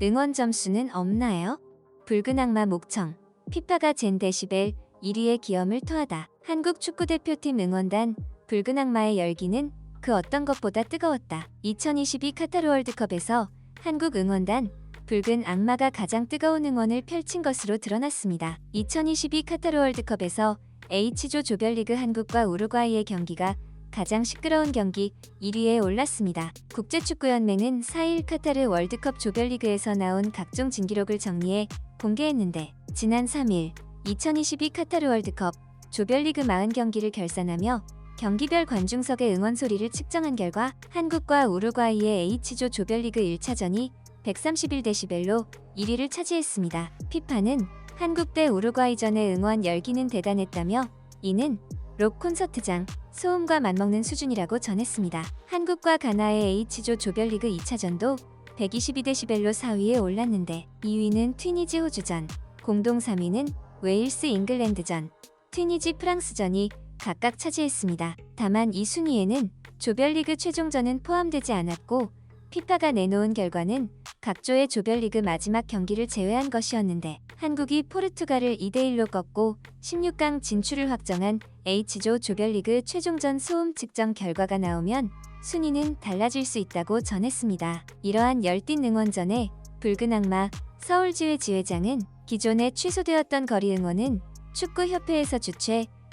응원 점수는 없나요? 붉은 악마 목청. 피파가 젠 데시벨 1위의 기염을 토하다. 한국 축구대표팀 응원단 붉은 악마의 열기는 그 어떤 것보다 뜨거웠다. 2022 카타르 월드컵에서 한국 응원단 붉은 악마가 가장 뜨거운 응원을 펼친 것으로 드러났습니다. 2022 카타르 월드컵에서 H조 조별리그 한국과 우루과이의 경기가 가장 시끄러운 경기 1위에 올랐습니다. 국제축구연맹은 4일 카타르 월드컵 조별리그에서 나온 각종 진기록을 정리해 공개했는데, 지난 3일 2022 카타르 월드컵 조별리그 40경기를 결산하며 경기별 관중석의 응원 소리를 측정한 결과 한국과 우루과이의 H조 조별리그 1차전이 131데시벨로 1위를 차지했습니다. 피파는 한국 대 우루과이전의 응원 열기는 대단했다며 이는 록 콘서트장 소음과 맞먹는 수준이라고 전했습니다. 한국과 가나의 H조 조별리그 2차전도 122데시벨로 4위에 올랐는데, 2위는 튀니지 호주전, 공동 3위는 웨일스 잉글랜드전, 튀니지 프랑스전이 각각 차지했습니다. 다만 이 순위에는 조별리그 최종전은 포함되지 않았고, 피파가 내놓은 결과는 각 조의 조별리그 마지막 경기를 제외한 것이었는데, 한국이 포르투갈을 2대1로 꺾고 16강 진출을 확정한 H조 조별리그 최종전 소음 측정 결과가 나오면 순위는 달라질 수 있다고 전했습니다. 이러한 열띤 응원전에 붉은 악마 서울지회 지회장은 기존에 취소되었던 거리 응원은 축구협회에서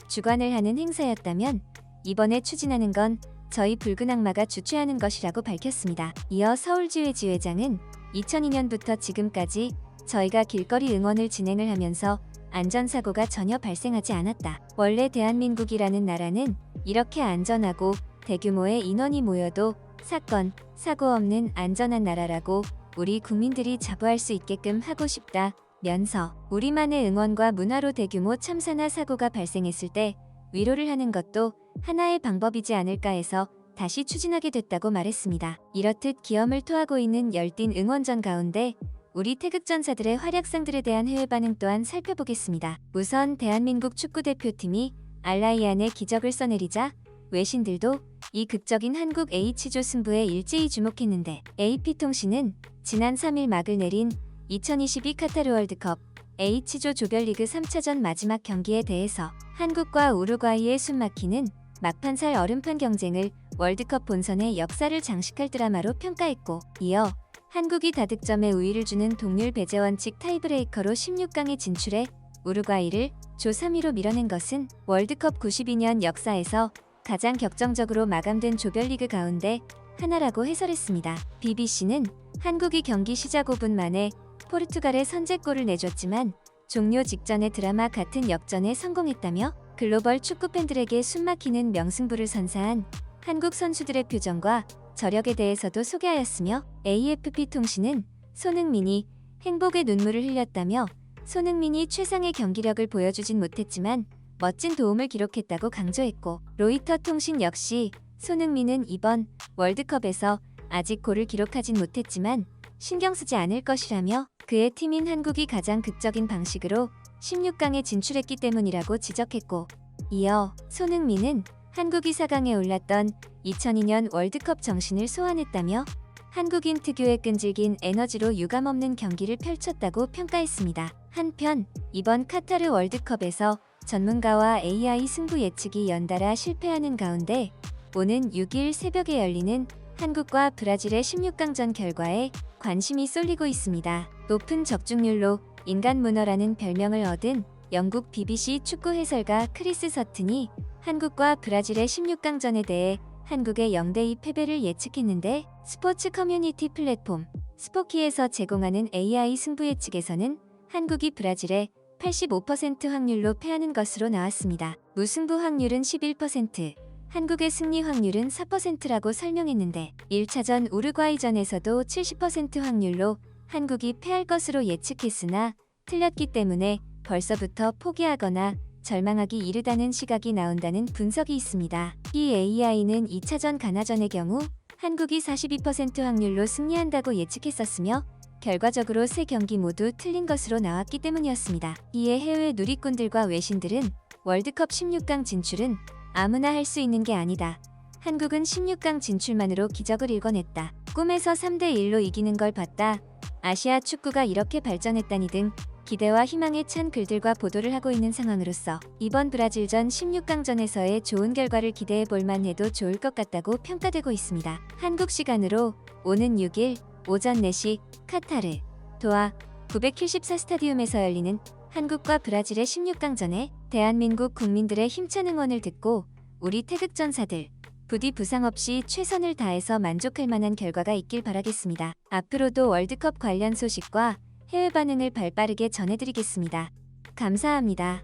주관을 하는 행사였다면 이번에 추진하는 건 저희 붉은 악마가 주최하는 것이라고 밝혔습니다. 이어 서울지회 지회장은 2002년부터 지금까지 저희가 길거리 응원을 진행을 하면서 안전사고가 전혀 발생하지 않았다. 원래 대한민국이라는 나라는 이렇게 안전하고 대규모의 인원이 모여도 사건, 사고 없는 안전한 나라라고 우리 국민들이 자부할 수 있게끔 하고 싶다면서 우리만의 응원과 문화로 대규모 참사나 사고가 발생했을 때 위로를 하는 것도 하나의 방법이지 않을까 해서 다시 추진하게 됐다고 말했습니다. 이렇듯 기염을 토하고 있는 열띤 응원전 가운데 우리 태극전사들의 활약상들에 대한 해외 반응 또한 살펴보겠습니다. 우선 대한민국 축구대표팀이 알라이안의 기적을 써내리자 외신들도 이 극적인 한국 H조 승부에 일제히 주목했는데, AP통신은 지난 3일 막을 내린 2022 카타르 월드컵 H조 조별리그 3차전 마지막 경기에 대해서 한국과 우루과이의 숨막히는 막판살 얼음판 경쟁을 월드컵 본선의 역사를 장식할 드라마로 평가했고, 이어 한국이 다득점에 우위를 주는 동률 배제 원칙 타이브레이커로 16강에 진출해 우루과이를 조 3위로 밀어낸 것은 월드컵 92년 역사에서 가장 격정적으로 마감된 조별리그 가운데 하나라고 해설했습니다. BBC는 한국이 경기 시작 5분 만에 포르투갈에 선제골을 내줬지만 종료 직전의 드라마 같은 역전에 성공했다며 글로벌 축구 팬들에게 숨막히는 명승부를 선사한 한국 선수들의 표정과 저력에 대해서도 소개하였으며, AFP통신은 손흥민이 행복의 눈물을 흘렸다며 손흥민이 최상의 경기력을 보여주진 못했지만 멋진 도움을 기록했다고 강조했고, 로이터 통신 역시 손흥민은 이번 월드컵에서 아직 골을 기록하진 못했지만 신경 쓰지 않을 것이라며 그의 팀인 한국이 가장 극적인 방식으로 16강에 진출했기 때문이라고 지적했고, 이어 손흥민은 한국이 4강에 올랐던 2002년 월드컵 정신을 소환했다며 한국인 특유의 끈질긴 에너지로 유감없는 경기를 펼쳤다고 평가했습니다. 한편 이번 카타르 월드컵에서 전문가와 AI 승부 예측이 연달아 실패하는 가운데 오는 6일 새벽에 열리는 한국과 브라질의 16강전 결과에 관심이 쏠리고 있습니다. 높은 적중률로 인간 문어라는 별명을 얻은 영국 BBC 축구 해설가 크리스 서튼이 한국과 브라질의 16강전에 대해 한국의 0대2 패배를 예측했는데, 스포츠 커뮤니티 플랫폼 스포키에서 제공하는 AI 승부 예측에서는 한국이 브라질에 85% 확률로 패하는 것으로 나왔습니다. 무승부 확률은 11%, 한국의 승리 확률은 4%라고 설명했는데, 1차전 우루과이전에서도 70% 확률로 한국이 패할 것으로 예측했으나 틀렸기 때문에 벌써부터 포기하거나 절망하기 이르다는 시각이 나온다는 분석이 있습니다. 이 AI는 2차전 가나전의 경우 한국이 42% 확률로 승리한다고 예측했었으며 결과적으로 3경기 모두 틀린 것으로 나왔기 때문이었습니다. 이에 해외 누리꾼들과 외신들은 월드컵 16강 진출은 아무나 할 수 있는 게 아니다. 한국은 16강 진출만으로 기적을 일궈냈다. 꿈에서 3대1로 이기는 걸 봤다. 아시아 축구가 이렇게 발전했다니 등 기대와 희망에 찬 글들과 보도를 하고 있는 상황으로서 이번 브라질전 16강전에서의 좋은 결과를 기대해 볼 만해도 좋을 것 같다고 평가되고 있습니다. 한국 시간으로 오는 6일 오전 4시 카타르 도하 974 스타디움에서 열리는 한국과 브라질의 16강전에 대한민국 국민들의 힘찬 응원을 듣고 우리 태극전사들 부디 부상 없이 최선을 다해서 만족할 만한 결과가 있길 바라겠습니다. 앞으로도 월드컵 관련 소식과 해외 반응을 발빠르게 전해드리겠습니다. 감사합니다.